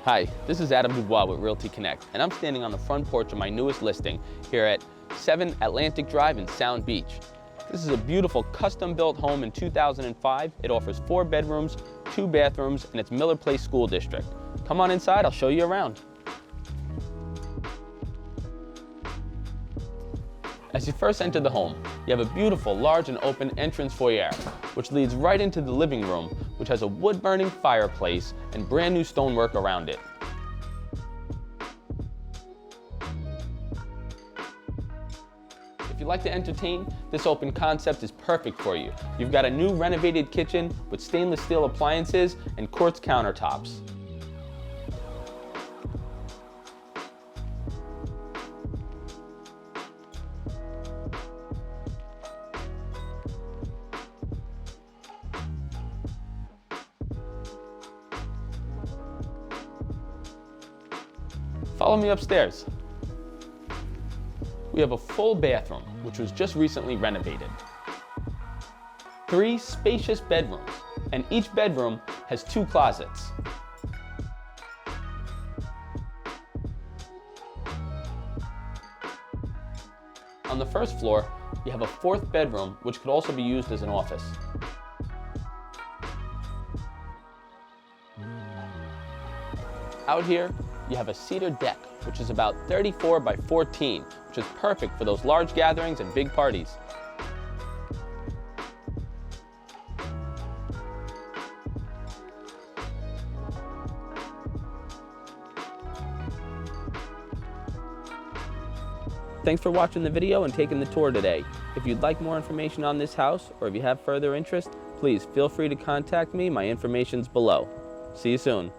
Hi, this is Adam Dubois with Realty Connect, and I'm standing on the front porch of my newest listing here at 7 Atlantic Drive in Sound Beach. This is a beautiful custom-built home in 2005. It offers 4 bedrooms, 2 bathrooms, and it's Miller Place School District. Come on inside, I'll show you around. As you first enter the home, you have a beautiful, large and open entrance foyer, which leads right into the living room, which has a wood-burning fireplace and brand new stonework around it. If you like to entertain, this open concept is perfect for you. You've got a new renovated kitchen with stainless steel appliances and quartz countertops. Follow me upstairs. We have a full bathroom, which was just recently renovated. 3 spacious bedrooms, and each bedroom has 2 closets. On the first floor, you have a 4th bedroom, which could also be used as an office. Out here, you have a cedar deck, which is about 34 by 14, which is perfect for those large gatherings and big parties. Thanks for watching the video and taking the tour today. If you'd like more information on this house, or if you have further interest, please feel free to contact me. My information's below. See you soon.